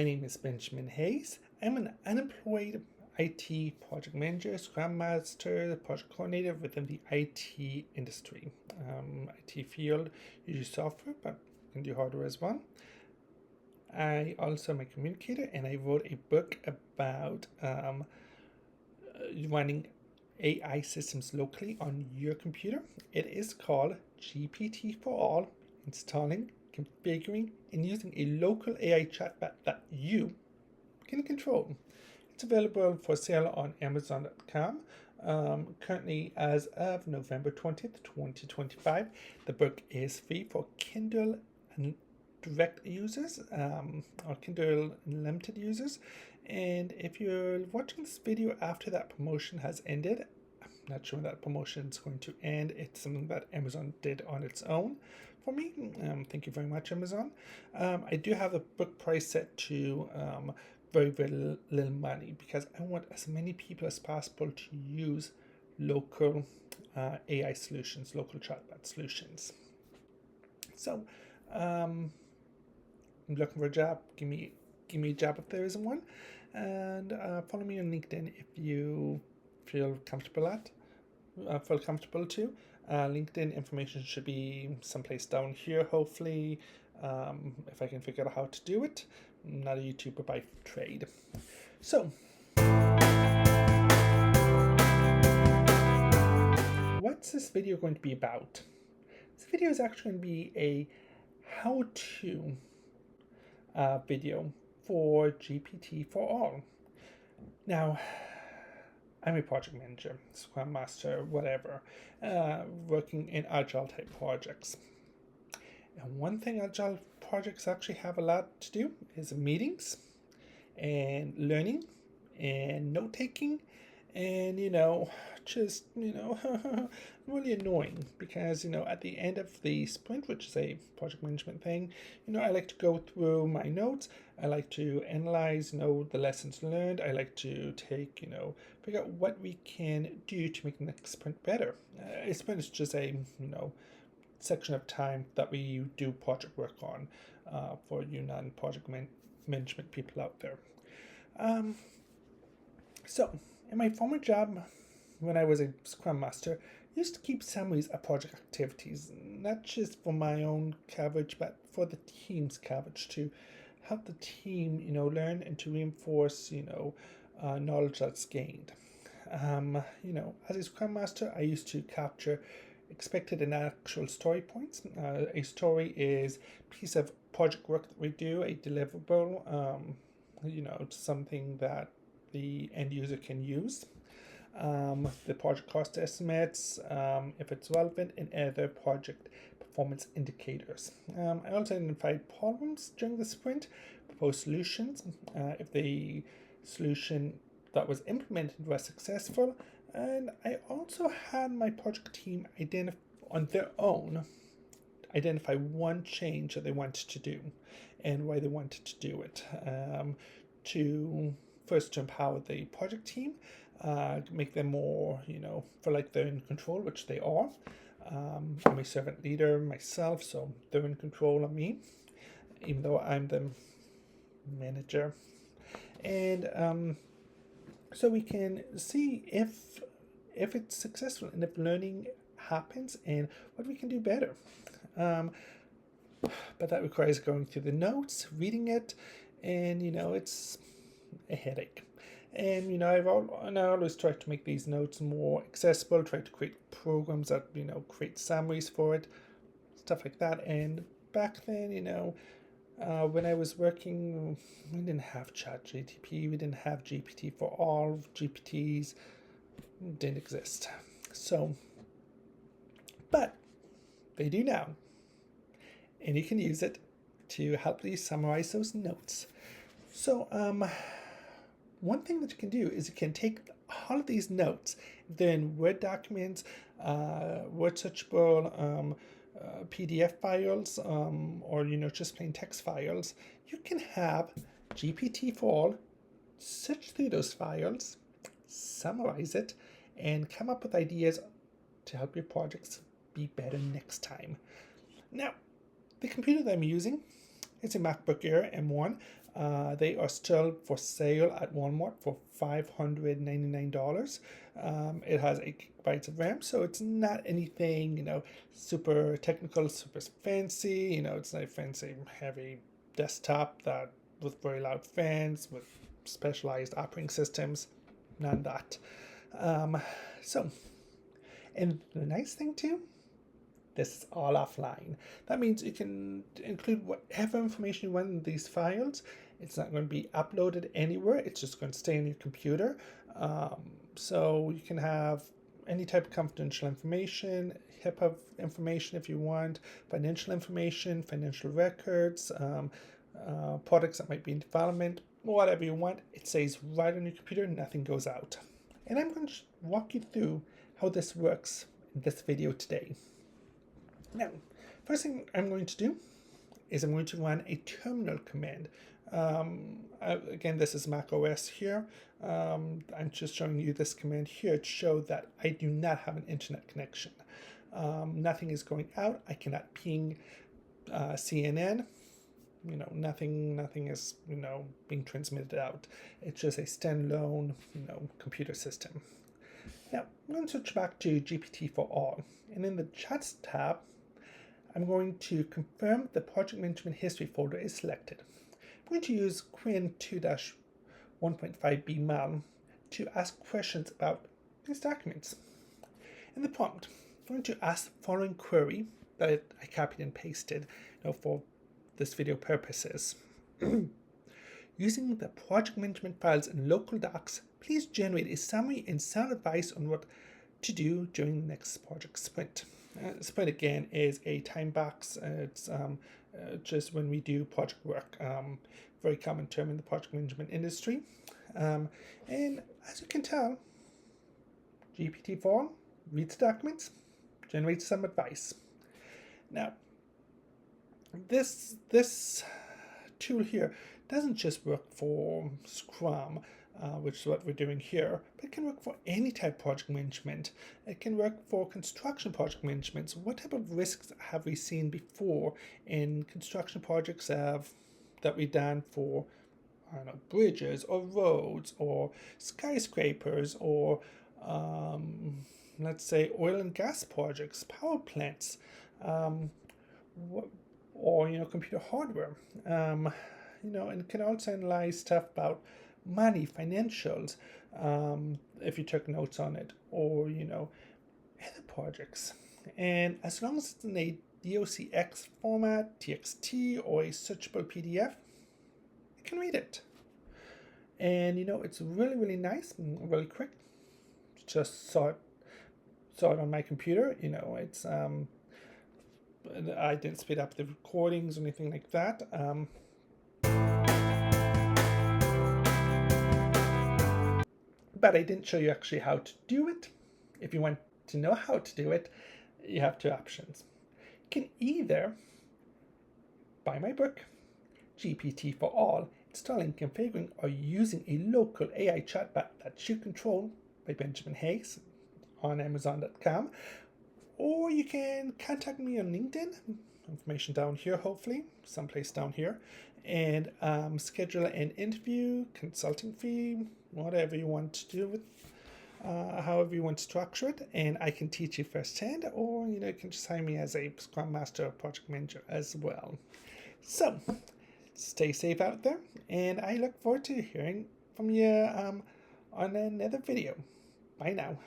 My name is Benjamin Hayes. I'm an unemployed IT project manager, scrum master, project coordinator within the IT industry. IT field, usually software, but can do hardware as well. I also am a communicator, and I wrote a book about running AI systems locally on your computer. It is called GPT4All, installing, configuring, and using a local AI chatbot that you can control. It's available for sale on Amazon.com. Currently, as of November 20th, 2025, the book is free for Kindle and Direct users or Kindle Unlimited users. And if you're watching this video after that promotion has ended, I'm not sure when that promotion is going to end. It's something that Amazon did on its own for me. Thank you very much, Amazon. I do have the book price set to very little money because I want as many people as possible to use local AI solutions, local chatbot solutions. So, I'm looking for a job. Give me a job if there isn't one, and follow me on LinkedIn if you feel comfortable too. LinkedIn information should be someplace down here, hopefully, if I can figure out how to do it. I'm not a YouTuber by trade. So, what's this video going to be about? This video is actually going to be a how-to video for GPT4All. Now, I'm a project manager, scrum master, whatever, working in agile type projects. And one thing agile projects actually have a lot to do is meetings and learning and note taking and just really annoying because at the end of the sprint, which is a project management thing, I like to go through my notes. I like to analyze the lessons learned. I like to take figure out what we can do to make the next sprint better. A sprint is just a section of time that we do project work on for you non-project management people out there. So in my former job, when I was a scrum master, I used to keep summaries of project activities, not just for my own coverage, but for the team's coverage to help the team, learn and to reinforce, knowledge that's gained. As a scrum master, I used to capture expected and actual story points. A story is a piece of project work that we do, a deliverable, something that the end user can use. The project cost estimates, if it's relevant, and other project performance indicators. I also identified problems during the sprint, proposed solutions, if the solution that was implemented was successful, and I also had my project team on their own identify one change that they wanted to do and why they wanted to do it. To empower the project team, make them more, feel like they're in control, which they are. I'm a servant leader myself, so they're in control of me, even though I'm the manager. And so we can see if it's successful and if learning happens and what we can do better. But that requires going through the notes, reading it, and it's a headache. And I always try to make these notes more accessible, try to create programs that create summaries for it, stuff like that. And back then, when I was working, we didn't have ChatGPT, we didn't have GPT4All, GPTs didn't exist. So, but they do now, and you can use it to help you summarize those notes. So, one thing that you can do is you can take all of these notes, then Word documents, Word searchable, PDF files, or just plain text files. You can have GPT4 search through those files, summarize it, and come up with ideas to help your projects be better next time. Now, the computer that I'm using, it's a MacBook Air M1. They are still for sale at Walmart for $599. It has 8 GB of RAM, so it's not anything, super technical, super fancy. It's not a fancy, heavy desktop that with very loud fans, with specialized operating systems, none of that. So, and the nice thing too, this is all offline. That means you can include whatever information you want in these files. It's not going to be uploaded anywhere. It's just going to stay on your computer. So you can have any type of confidential information, HIPAA information if you want, financial information, financial records, products that might be in development, whatever you want. It stays right on your computer, nothing goes out. And I'm going to walk you through how this works in this video today. Now, first thing I'm going to do is I'm going to run a terminal command. Again, this is Mac OS here. I'm just showing you this command here to show that I do not have an internet connection. Nothing is going out. I cannot ping CNN. Nothing is, being transmitted out. It's just a standalone, computer system. Now, I'm going to switch back to GPT4All. And in the Chats tab, I'm going to confirm the project management history folder is selected. I'm going to use Quinn 2-1.5b mal to ask questions about these documents. In the prompt, I'm going to ask the following query that I copied and pasted for this video purposes. Using the project management files in local docs, please generate a summary and sound advice on what to do during the next project sprint. Sprint again is a time box. It's just when we do project work. Very common term in the project management industry. And as you can tell, GPT-4 reads documents, generates some advice. Now, this tool here doesn't just work for Scrum, which is what we're doing here, but it can work for any type of project management. It can work for construction project management. So what type of risks have we seen before in construction projects that we've done for, bridges or roads or skyscrapers or, let's say, oil and gas projects, power plants, or, computer hardware. And it can also analyze stuff about money, financials, if you took notes on it, or, other projects. And as long as it's in a docx format, txt, or a searchable PDF, you can read it. And, it's really, really nice and really quick. Just saw it on my computer. It's, I didn't speed up the recordings or anything like that. But I didn't show you actually how to do it. If you want to know how to do it, you have 2 options. You can either buy my book, GPT4All, Installing, Configuring, or Using a Local AI Chatbot That You Control by Benjamin Hayes on Amazon.com. Or you can contact me on LinkedIn, information down here, hopefully, someplace down here, and schedule an interview, consulting fee, whatever you want to do with, however you want to structure it, and I can teach you firsthand, or you can just hire me as a Scrum Master or Project Manager as well. So, stay safe out there, and I look forward to hearing from you on another video. Bye now.